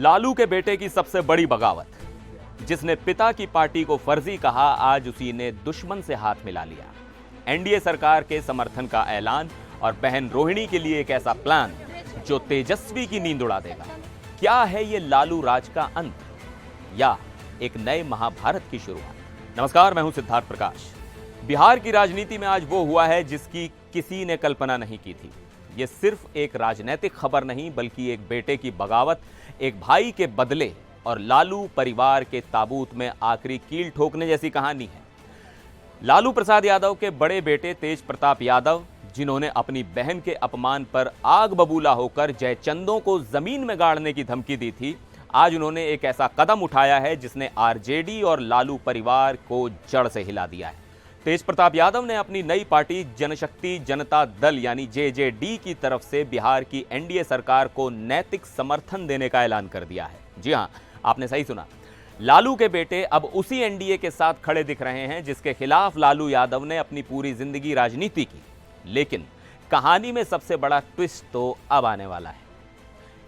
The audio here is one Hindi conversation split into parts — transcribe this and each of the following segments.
लालू के बेटे की सबसे बड़ी बगावत, जिसने पिता की पार्टी को फर्जी कहा, आज उसी ने दुश्मन से हाथ मिला लिया। एनडीए सरकार के समर्थन का ऐलान और बहन रोहिणी के लिए एक ऐसा प्लान जो तेजस्वी की नींद उड़ा देगा। क्या है ये लालू राज का अंत या एक नए महाभारत की शुरुआत? नमस्कार, मैं हूं सिद्धार्थ प्रकाश। बिहार की राजनीति में आज वो हुआ है जिसकी किसी ने कल्पना नहीं की थी। ये सिर्फ एक राजनीतिक खबर नहीं, बल्कि एक बेटे की बगावत, एक भाई के बदले और लालू परिवार के ताबूत में आखिरी कील ठोकने जैसी कहानी है। लालू प्रसाद यादव के बड़े बेटे तेज प्रताप यादव, जिन्होंने अपनी बहन के अपमान पर आग बबूला होकर जयचंदों को जमीन में गाड़ने की धमकी दी थी, आज उन्होंने एक ऐसा कदम उठाया है जिसने आरजेडी और लालू परिवार को जड़ से हिला दिया है। तेज प्रताप यादव ने अपनी नई पार्टी जनशक्ति जनता दल यानी जेजेडी की तरफ से बिहार की एनडीए सरकार को नैतिक समर्थन देने का ऐलान कर दिया है। जी हां, आपने सही सुना। लालू के बेटे अब उसी एनडीए के साथ खड़े दिख रहे हैं जिसके खिलाफ लालू यादव ने अपनी पूरी जिंदगी राजनीति की। लेकिन कहानी में सबसे बड़ा ट्विस्ट तो अब आने वाला है।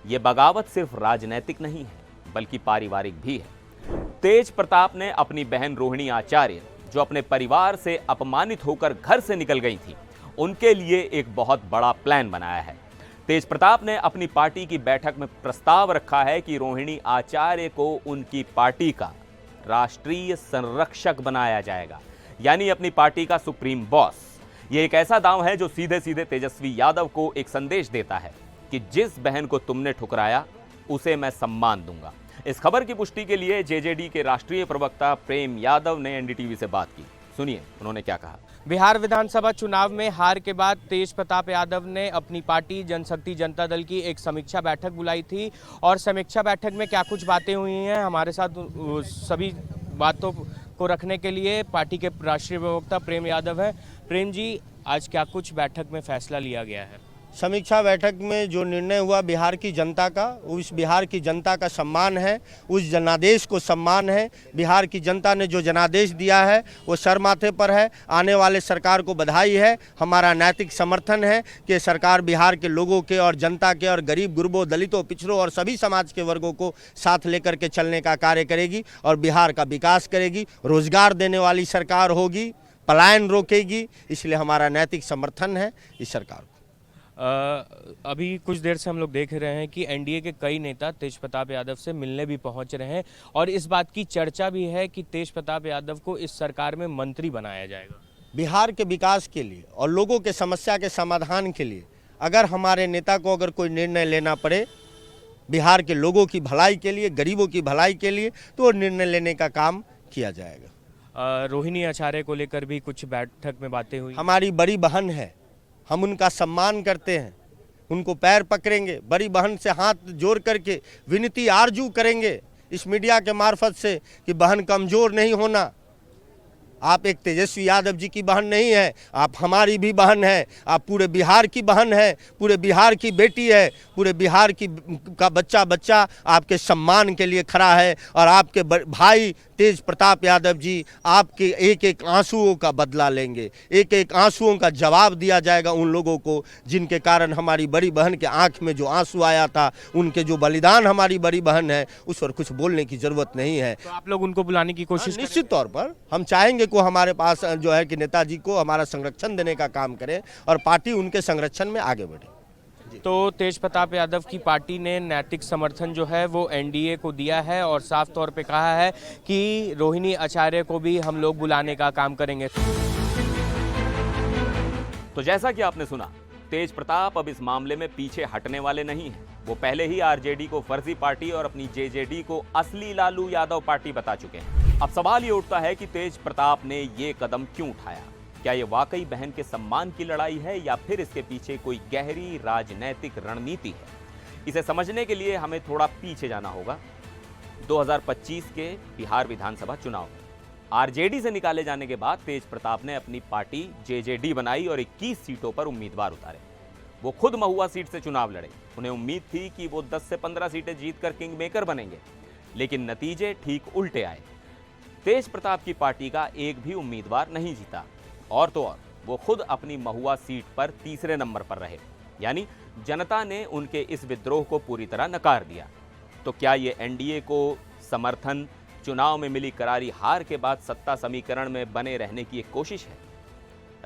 यह बगावत सिर्फ राजनीतिक नहीं है, बल्कि पारिवारिक भी है। तेज प्रताप ने अपनी बहन रोहिणी आचार्य, जो अपने परिवार से अपमानित होकर घर से निकल गई थी, उनके लिए एक बहुत बड़ा प्लान बनाया है। तेज प्रताप ने अपनी पार्टी की बैठक में प्रस्ताव रखा है कि रोहिणी आचार्य को उनकी पार्टी का राष्ट्रीय संरक्षक बनाया जाएगा, यानी अपनी पार्टी का सुप्रीम बॉस। यह एक ऐसा दांव है जो सीधे सीधे तेजस्वी यादव को एक संदेश देता है कि जिस बहन को तुमने ठुकराया उसे मैं सम्मान दूंगा। इस खबर की पुष्टि के लिए जेजेडी के राष्ट्रीय प्रवक्ता प्रेम यादव ने एनडीटीवी से बात की। सुनिए उन्होंने क्या कहा। बिहार विधानसभा चुनाव में हार के बाद तेज प्रताप यादव ने अपनी पार्टी जनशक्ति जनता दल की एक समीक्षा बैठक बुलाई थी और समीक्षा बैठक में क्या कुछ बातें हुई हैं, हमारे साथ सभी बातों को रखने के लिए पार्टी के राष्ट्रीय प्रवक्ता प्रेम यादव हैं। प्रेम जी, आज क्या कुछ बैठक में फैसला लिया गया है? समीक्षा बैठक में जो निर्णय हुआ, बिहार की जनता का, उस बिहार की जनता का सम्मान है, उस जनादेश को सम्मान है। बिहार की जनता ने जो जनादेश दिया है वो सर माथे पर है। आने वाले सरकार को बधाई है। हमारा नैतिक समर्थन है कि सरकार बिहार के लोगों के और जनता के और गरीब गुरबों, दलितों, पिछड़ों और सभी समाज के वर्गों को साथ लेकर के चलने का कार्य करेगी और बिहार का विकास करेगी। रोजगार देने वाली सरकार होगी, पलायन रोकेगी। इसलिए हमारा नैतिक समर्थन है इस सरकार को। अभी कुछ देर से हम लोग देख रहे हैं कि एनडीए के कई नेता तेज प्रताप यादव से मिलने भी पहुंच रहे हैं और इस बात की चर्चा भी है कि तेज प्रताप यादव को इस सरकार में मंत्री बनाया जाएगा। बिहार के विकास के लिए और लोगों के समस्या के समाधान के लिए अगर हमारे नेता को अगर कोई निर्णय लेना पड़े बिहार के लोगों की भलाई के लिए, गरीबों की भलाई के लिए, तो निर्णय लेने का काम किया जाएगा। रोहिणी आचार्य को लेकर भी कुछ बैठक में बातें हुई। हमारी बड़ी बहन है, हम उनका सम्मान करते हैं, उनको पैर पकड़ेंगे, बड़ी बहन से हाथ जोड़ करके विनती आरजू करेंगे इस मीडिया के मार्फत से कि बहन कमज़ोर नहीं होना। आप एक तेजस्वी यादव जी की बहन नहीं है, आप हमारी भी बहन है, आप पूरे बिहार की बहन है, पूरे बिहार की बेटी है, पूरे बिहार की का बच्चा आपके सम्मान के लिए खड़ा है। और आपके भाई तेज प्रताप यादव जी आपके एक एक आंसुओं का बदला लेंगे, एक एक आंसुओं का जवाब दिया जाएगा उन लोगों को जिनके कारण हमारी बड़ी बहन के आंख में जो आंसू आया था, उनके जो बलिदान हमारी बड़ी बहन है, उस पर कुछ बोलने की जरूरत नहीं है। तो आप लोग उनको बुलाने की कोशिश? निश्चित तौर पर हम चाहेंगे को हमारे पास जो है कि नेताजी को हमारा संरक्षण देने का काम करें और पार्टी उनके संरक्षण में आगे बढ़े। तो तेज प्रताप यादव की पार्टी ने नैतिक समर्थन जो है वो एनडीए को दिया है और साफ तौर पे कहा है कि रोहिणी आचार्य को भी हम लोग बुलाने का काम करेंगे। तो जैसा कि आपने सुना, तेज प्रताप अब इस मामले में पीछे हटने वाले नहीं हैं। वो पहले ही आरजेडी को फर्जी पार्टी और अपनी जेजेडी को असली लालू यादव पार्टी बता चुके हैं। अब सवाल ये उठता है कि तेज प्रताप ने ये कदम क्यों उठाया? क्या ये वाकई बहन के सम्मान की लड़ाई है या फिर इसके पीछे कोई गहरी राजनैतिक रणनीति है? इसे समझने के लिए हमें थोड़ा पीछे जाना होगा। 2025 के बिहार विधानसभा चुनाव में आरजेडी से निकाले जाने के बाद तेज प्रताप ने अपनी पार्टी जेजेडी बनाई और 21 सीटों पर उम्मीदवार उतारे। वो खुद महुआ सीट से चुनाव लड़े। उन्हें उम्मीद थी कि वो 10 से 15 सीटें जीतकर किंग मेकर बनेंगे, लेकिन नतीजे ठीक उल्टे आए। तेज प्रताप की पार्टी का एक भी उम्मीदवार नहीं जीता और तो और वो खुद अपनी महुआ सीट पर तीसरे नंबर पर रहे, यानी जनता ने उनके इस विद्रोह को पूरी तरह नकार दिया। तो क्या ये एनडीए को समर्थन चुनाव में मिली करारी हार के बाद सत्ता समीकरण में बने रहने की एक कोशिश है?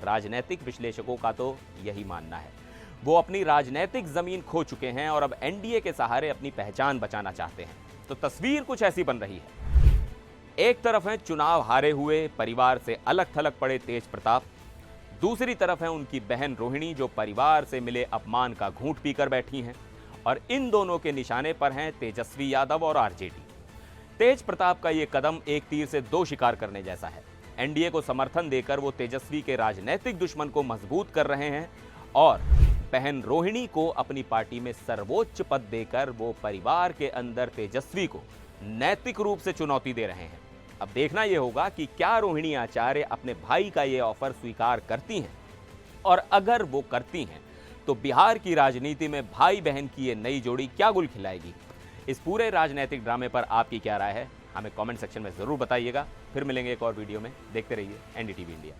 राजनीतिक विश्लेषकों का तो यही मानना है। वो अपनी राजनीतिक जमीन खो चुके हैं और अब एनडीए के सहारे अपनी पहचान बचाना चाहते हैं। तो तस्वीर कुछ ऐसी बन रही है। एक तरफ है चुनाव हारे हुए परिवार से अलग थलग पड़े तेज प्रताप, दूसरी तरफ है उनकी बहन रोहिणी जो परिवार से मिले अपमान का घूंट पीकर बैठी हैं, और इन दोनों के निशाने पर हैं तेजस्वी यादव और आरजेडी। तेज प्रताप का यह कदम एक तीर से दो शिकार करने जैसा है। एनडीए को समर्थन देकर वो तेजस्वी के राजनीतिक दुश्मन को मजबूत कर रहे हैं और बहन रोहिणी को अपनी पार्टी में सर्वोच्च पद देकर वो परिवार के अंदर तेजस्वी को नैतिक रूप से चुनौती दे रहे हैं। अब देखना यह होगा कि क्या रोहिणी आचार्य अपने भाई का यह ऑफर स्वीकार करती हैं, और अगर वो करती हैं तो बिहार की राजनीति में भाई बहन की ये नई जोड़ी क्या गुल खिलाएगी। इस पूरे राजनीतिक ड्रामे पर आपकी क्या राय है, हमें कमेंट सेक्शन में जरूर बताइएगा। फिर मिलेंगे एक और वीडियो में। देखते रहिए एनडीटीवी इंडिया।